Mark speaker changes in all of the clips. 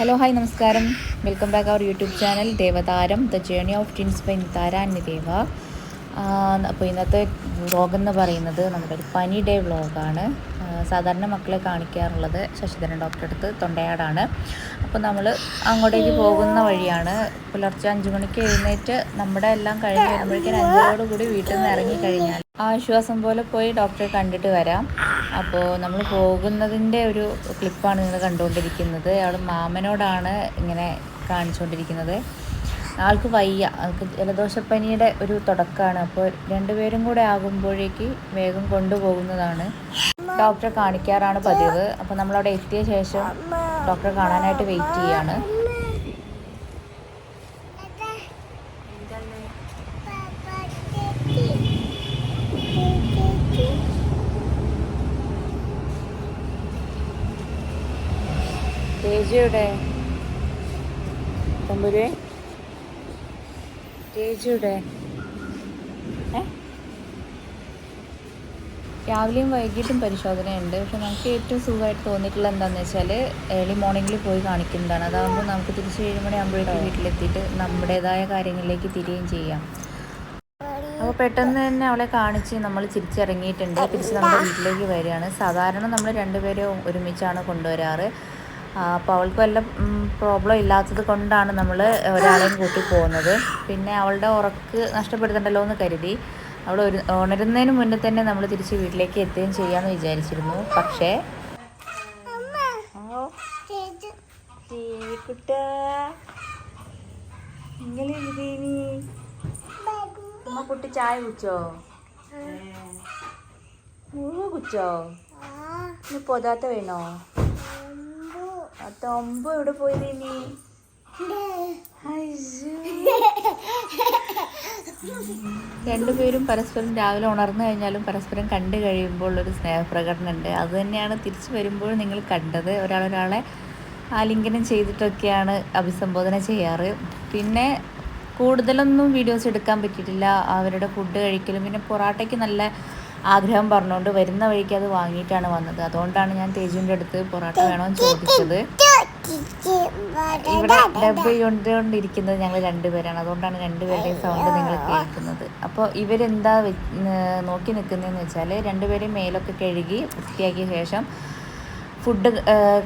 Speaker 1: Hello hi നമസ്കാരം. Welcome back our YouTube channel Devatharam the journey of twins by Nithara and Nidev. അപ്പോൾ ഇന്നത്തെ vlog എന്ന് പറയുന്നത് നമ്മുടെ ഒരു പനി ഡേ വ്ളോഗാണ്. സാധാരണ മക്കളെ കാണിക്കാറുള്ളത് ശശിധരൻ ഡോക്ടറെ അടുത്ത് തൊണ്ടയാടാണ്. അപ്പോൾ നമ്മൾ അങ്ങോട്ടേക്ക് പോകുന്ന വഴിയാണ്. പുലർച്ചെ 5 മണിക്ക് എഴുന്നേറ്റ് നമ്മുടെ എല്ലാം കഴിഞ്ഞ് വരുമ്പോഴേക്കും 5 കൂടി വീട്ടിൽ നിന്ന് ഇറങ്ങിക്കഴിഞ്ഞാൽ ആശ്വാസം പോലെ പോയി ഡോക്ടറെ കണ്ടിട്ട് വരാം. അപ്പോൾ നമ്മൾ പോകുന്നതിൻ്റെ ഒരു ക്ലിപ്പാണ് നിങ്ങൾ കണ്ടുകൊണ്ടിരിക്കുന്നത്. അവൾ മാമനോടാണ് ഇങ്ങനെ കാണിച്ചുകൊണ്ടിരിക്കുന്നത്. ആൾക്ക് വയ്യ, ആൾക്ക് ജലദോഷപ്പനിയുടെ ഒരു തുടക്കമാണ്. അപ്പോൾ രണ്ടുപേരും കൂടെ ആകുമ്പോഴേക്ക് വേഗം കൊണ്ടുപോകുന്നതാണ്. ഡോക്ടറെ കാണിക്കാറാണ് പതിവ്. അപ്പോൾ നമ്മളവിടെ എത്തിയ ശേഷം ഡോക്ടറെ കാണാനായിട്ട് വെയിറ്റ് ചെയ്യാണ്. തേജയുടെ തമ്പുരേ, തേജയുടെ രാവിലെയും വൈകിട്ടും പരിശോധനയുണ്ട്. പക്ഷെ നമുക്ക് ഏറ്റവും സുഖമായിട്ട് തോന്നിയിട്ടുള്ള എന്താണെന്ന് വെച്ചാൽ ഏർലി മോർണിംഗിൽ പോയി കാണിക്കുന്നതാണ്. അതാകുമ്പോൾ നമുക്ക് തിരിച്ച് 7 മണിയാകുമ്പോഴേക്കും വീട്ടിലെത്തിയിട്ട് നമ്മുടേതായ കാര്യങ്ങളിലേക്ക് തിരികെയും ചെയ്യാം. അപ്പോൾ പെട്ടെന്ന് തന്നെ അവളെ കാണിച്ച് നമ്മൾ തിരിച്ചിറങ്ങിയിട്ടുണ്ട്. തിരിച്ച് നമ്മുടെ വീട്ടിലേക്ക് വരികയാണ്. സാധാരണ നമ്മൾ രണ്ടുപേരും ഒരുമിച്ചാണ് കൊണ്ടുവരാറ്. അപ്പോൾ അവൾക്ക് വല്ല പ്രോബ്ലം ഇല്ലാത്തത് കൊണ്ടാണ് നമ്മൾ ഒരാളെയും കൂട്ടി പോകുന്നത്. പിന്നെ അവളുടെ ഉറക്ക് നഷ്ടപ്പെടുത്തണ്ടല്ലോ എന്ന് കരുതി അവൾ ഉണരുന്നതിന് മുന്നേ തന്നെ നമ്മൾ തിരിച്ച് വീട്ടിലേക്ക് എത്തുകയും ചെയ്യാമെന്ന് വിചാരിച്ചിരുന്നു. പക്ഷേ അമ്മ കുട്ടി ചായ കുടിച്ചോ? കുടിച്ചോ? ഇനി പൊതാത്ത വേണോ? തൊമ്പ് എവിടെ പോയത്? ഇനി രണ്ടുപേരും പരസ്പരം രാവിലെ ഉണർന്നു കഴിഞ്ഞാലും പരസ്പരം കണ്ടു കഴിയുമ്പോൾ ഒരു സ്നേഹപ്രകടനമുണ്ട്. അത് തന്നെയാണ് തിരിച്ചു വരുമ്പോൾ നിങ്ങൾ കണ്ടത്. ഒരാളെ ആലിംഗനം ചെയ്തിട്ടൊക്കെയാണ് അഭിസംബോധന ചെയ്യാറ്. പിന്നെ കൂടുതലൊന്നും വീഡിയോസ് എടുക്കാൻ പറ്റിയിട്ടില്ല. അവരുടെ ഫുഡ് കഴിക്കലും പിന്നെ പൊറാട്ടയ്ക്ക് നല്ല ആഗ്രഹം പറഞ്ഞുകൊണ്ട് വരുന്ന വഴിക്ക് അത് വാങ്ങിയിട്ടാണ് വന്നത്. അതുകൊണ്ടാണ് ഞാൻ തേജുവിൻ്റെ അടുത്ത് പൊറാട്ട വേണമെന്ന് ചോദിച്ചത്. ഇവിടെ ഡബ് ചെയ്തുകൊണ്ടിരിക്കുന്നത് ഞങ്ങൾ രണ്ടുപേരാണ്. അതുകൊണ്ടാണ് രണ്ടുപേരുടെയും സൗണ്ട് നിങ്ങൾ കേൾക്കുന്നത്. അപ്പോൾ ഇവരെന്താ നോക്കി നിൽക്കുന്നതെന്ന് വെച്ചാൽ രണ്ടുപേരെയും മേലൊക്കെ കഴുകി വൃത്തിയാക്കിയ ശേഷം ഫുഡ്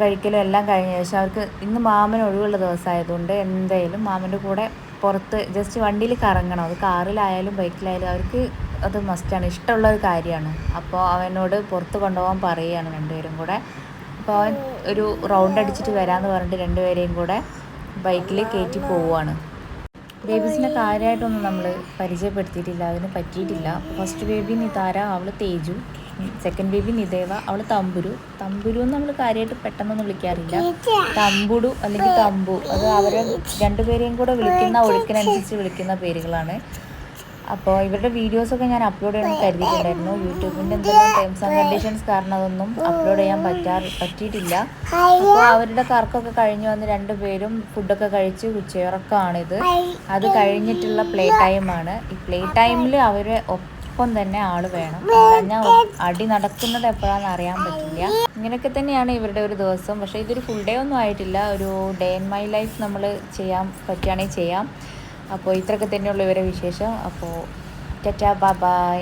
Speaker 1: കഴിക്കലും എല്ലാം കഴിഞ്ഞ ശേഷം അവർക്ക് ഇന്ന് മാമന് ഒഴിവുള്ള ദിവസമായതുകൊണ്ട് എന്തായാലും മാമൻ്റെ കൂടെ പുറത്ത് ജസ്റ്റ് വണ്ടിയിൽ കറങ്ങണം. അത് കാറിലായാലും ബൈക്കിലായാലും അവർക്ക് അത് മസ്റ്റാണ്, ഇഷ്ടമുള്ള ഒരു കാര്യമാണ്. അപ്പോൾ അവനോട് പുറത്ത് കൊണ്ടുപോകാൻ പറയുകയാണ് രണ്ടുപേരും കൂടെ. അപ്പോൾ അവൻ ഒരു റൗണ്ട് അടിച്ചിട്ട് വരാമെന്ന് പറഞ്ഞിട്ട് രണ്ടുപേരെയും കൂടെ ബൈക്കിൽ കയറ്റി പോവുകയാണ്. ബേബീസിനെ കാര്യമായിട്ടൊന്നും നമ്മൾ പരിചയപ്പെടുത്തിയിട്ടില്ല, അതിന് പറ്റിയിട്ടില്ല. ഫസ്റ്റ് ബേബി നിതാര, അവൾ തേജു. സെക്കൻഡ് ബേബി നിദേവ, അവൾ തമ്പുരു. തമ്പുരു എന്ന് നമ്മൾ കാര്യമായിട്ട് പെട്ടെന്നൊന്നും വിളിക്കാറില്ല. തമ്പുടു അല്ലെങ്കിൽ തമ്പു, അത് അവരെ രണ്ടുപേരെയും കൂടെ വിളിക്കുന്ന ഒഴുക്കിനനുസരിച്ച് വിളിക്കുന്ന പേരുകളാണ്. അപ്പോൾ ഇവരുടെ വീഡിയോസൊക്കെ ഞാൻ അപ്ലോഡ് ചെയ്യണം കരുതിയിട്ടുണ്ടായിരുന്നു. യൂട്യൂബിൻ്റെ എന്തെങ്കിലും ടേംസ് ആൻഡ് കണ്ടീഷൻസ് കാരണം അതൊന്നും അപ്ലോഡ് ചെയ്യാൻ പറ്റിയിട്ടില്ല. അപ്പോൾ അവരുടെ കറക്കൊക്കെ കഴിഞ്ഞ് വന്ന് രണ്ടുപേരും ഫുഡൊക്കെ കഴിച്ച് ഉച്ചയുറക്കമാണിത്. അത് കഴിഞ്ഞിട്ടുള്ള പ്ലേ ടൈമാണ്. ഈ പ്ലേ ടൈമിൽ അവരെ ഒപ്പം തന്നെ ആൾ വേണം. ഞാൻ അടി നടക്കുന്നത് എപ്പോഴാണെന്ന് അറിയാൻ പറ്റില്ല. ഇങ്ങനെയൊക്കെ തന്നെയാണ് ഇവരുടെ ഒരു ദിവസം. പക്ഷേ ഇതൊരു ഫുൾ ഡേ ഒന്നും ആയിട്ടില്ല. ഒരു ഡേ ഇൻ മൈ ലൈഫ് നമ്മൾ ചെയ്യാൻ പറ്റുകയാണെങ്കിൽ ചെയ്യാം. അപ്പോൾ ഇത്രയൊക്കെ തന്നെയുള്ള ഇവരെ വിശേഷം. അപ്പോൾ ടാറ്റാ ബൈ.